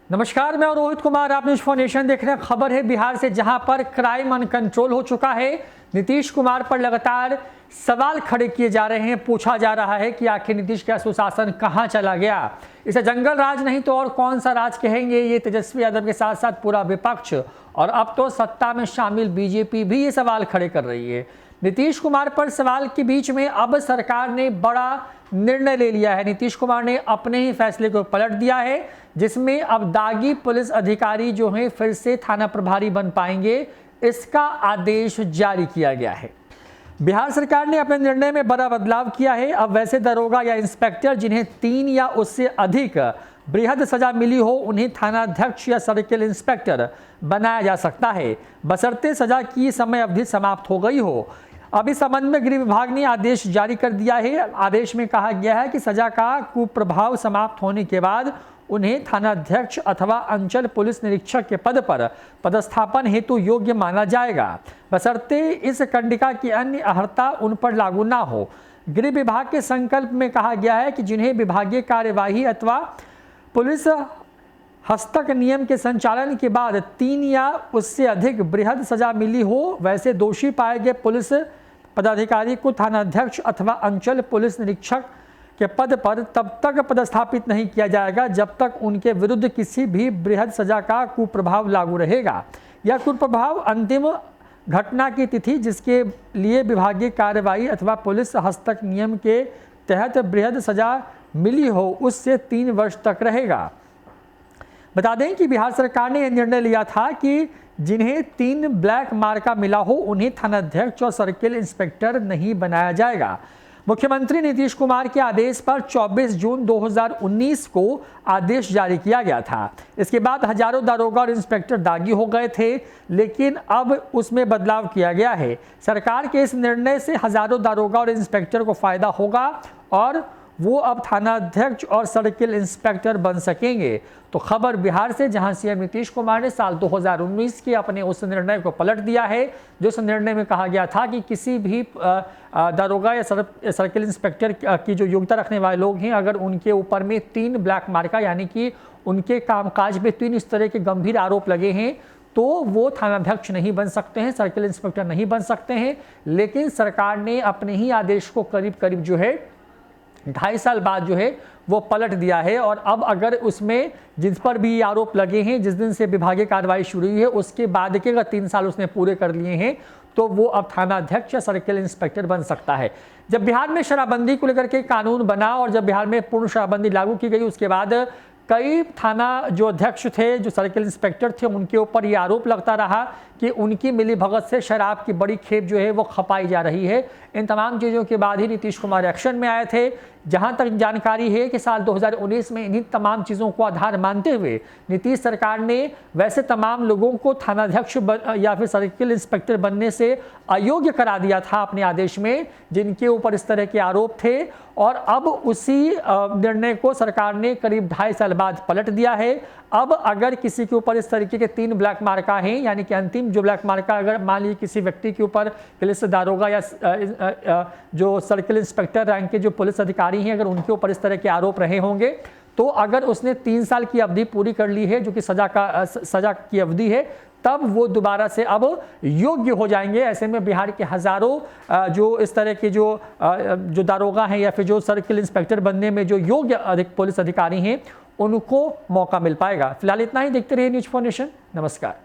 नमस्कार, मैं रोहित कुमार, आप न्यूज़ फॉर नेशन देख रहे हैं। खबर है बिहार से, जहां पर क्राइम अनकंट्रोल हो चुका है। नीतीश कुमार पर लगातार सवाल खड़े किए जा रहे हैं। पूछा जा रहा है कि आखिर नीतीश का सुशासन कहां चला गया। इसे जंगल राज नहीं तो और कौन सा राज कहेंगे। ये तेजस्वी यादव के साथ साथ पूरा विपक्ष और अब तो सत्ता में शामिल बीजेपी भी ये सवाल खड़े कर रही है। नीतीश कुमार पर सवाल के बीच में अब सरकार ने बड़ा निर्णय ले लिया है। नीतीश कुमार ने अपने ही फैसले को पलट दिया है, जिसमें अब दागी पुलिस अधिकारी जो हैं फिर से थाना प्रभारी बन पाएंगे, इसका आदेश जारी किया गया है। बिहार सरकार ने अपने निर्णय में बड़ा बदलाव किया है। अब वैसे दरोगा या इंस्पेक्टर जिन्हें 3 या उससे अधिक बृहद सजा मिली हो, उन्हें थानाध्यक्ष या सर्किल इंस्पेक्टर बनाया जा सकता है, बशर्ते सजा की समय अवधि समाप्त हो गई हो। अब इस संबंध में गृह विभाग ने आदेश जारी कर दिया है। आदेश में कहा गया है कि सजा का कुप्रभाव समाप्त होने के बाद उन्हें थानाध्यक्ष अथवा अंचल पुलिस निरीक्षक के पद पर पदस्थापन हेतु योग्य माना जाएगा, बशर्ते इस कंडिका की अन्य अर्हता उन पर लागू ना हो। गृह विभाग के संकल्प में कहा गया है कि जिन्हें विभागीय कार्यवाही अथवा पुलिस हस्तक नियम के संचालन के बाद 3 या उससे अधिक बृहद सजा मिली हो, वैसे दोषी पाए गए पुलिस पदाधिकारी को थानाध्यक्ष अथवा अंचल पुलिस निरीक्षक के पद पर तब तक पदस्थापित नहीं किया जाएगा जब तक उनके विरुद्ध किसी भी बृहद सजा का कुप्रभाव लागू रहेगा। यह कुप्रभाव अंतिम घटना की तिथि जिसके लिए विभागीय कार्यवाही अथवा पुलिस हस्तक नियम के तहत बृहद सजा मिली हो, उससे 3 वर्ष तक रहेगा। बता दें कि बिहार सरकार ने यह निर्णय लिया था कि जिन्हें 3 ब्लैक मार्का मिला हो, उन्हें थानाध्यक्ष और सर्किल इंस्पेक्टर नहीं बनाया जाएगा। मुख्यमंत्री नीतीश कुमार के आदेश पर 24 जून 2019 को आदेश जारी किया गया था। इसके बाद हजारों दारोगा और इंस्पेक्टर दागी हो गए थे, लेकिन अब उसमें बदलाव किया गया है। सरकार के इस निर्णय से हजारों दारोगा और इंस्पेक्टर को फायदा होगा और वो अब थानाध्यक्ष और सर्किल इंस्पेक्टर बन सकेंगे। तो खबर बिहार से, जहां सीएम नीतीश कुमार ने साल 2019 के अपने उस निर्णय को पलट दिया है, जो उस निर्णय में कहा गया था कि किसी भी दारोगा या सर्किल इंस्पेक्टर की जो योग्यता रखने वाले लोग हैं, अगर उनके ऊपर में 3 ब्लैक मार्का यानी कि उनके कामकाज में 3 इस तरह के गंभीर आरोप लगे हैं, तो वो थानाध्यक्ष नहीं बन सकते हैं, सर्किल इंस्पेक्टर नहीं बन सकते हैं। लेकिन सरकार ने अपने ही आदेश को करीब करीब जो है 2.5 साल बाद जो है वो पलट दिया है। और अब अगर उसमें जिस पर भी आरोप लगे हैं, जिस दिन से विभागीय कार्रवाई शुरू हुई है, उसके बाद के अगर 3 साल उसने पूरे कर लिए हैं, तो वो अब थानाध्यक्ष या सर्किल इंस्पेक्टर बन सकता है। जब बिहार में शराबबंदी को लेकर के कानून बना और जब बिहार में पूर्ण शराबबंदी लागू की गई, उसके बाद कई थाना जो अध्यक्ष थे, जो सर्किल इंस्पेक्टर थे, उनके ऊपर ये आरोप लगता रहा कि उनकी मिलीभगत से शराब की बड़ी खेप जो है वो खपाई जा रही है। इन तमाम चीज़ों के बाद ही नीतीश कुमार एक्शन में आए थे। जहां तक जानकारी है कि साल 2019 में इन्हीं तमाम चीज़ों को आधार मानते हुए नीतीश सरकार ने वैसे तमाम लोगों को थानाध्यक्ष या फिर सर्किल इंस्पेक्टर बनने से अयोग्य करा दिया था अपने आदेश में, जिनके ऊपर इस तरह के आरोप थे। और अब उसी निर्णय को सरकार ने करीब 2.5 साल बाद पलट दिया है। अब अगर किसी के ऊपर इस तरीके के 3 ब्लैक मार्का हैं, यानी कि अंतिम जो ब्लैक मार्का अगर मान लीजिए किसी व्यक्ति के ऊपर पुलिस दारोगा या जो सर्किल इंस्पेक्टर रैंक के जो पुलिस अधिकारी हैं, अगर उनके ऊपर इस तरह के आरोप रहे होंगे, तो अगर उसने 3 साल की अवधि पूरी कर ली है, जो कि सजा की अवधि है, तब वो दोबारा से अब योग्य हो जाएंगे। ऐसे में बिहार के हजारों जो इस तरह के जो दारोगा हैं या फिर जो सर्किल इंस्पेक्टर बनने में जो योग्य पुलिस अधिकारी हैं, उनको मौका मिल पाएगा। फिलहाल इतना ही। देखते रहिए न्यूज़ फॉर नेशन। नमस्कार।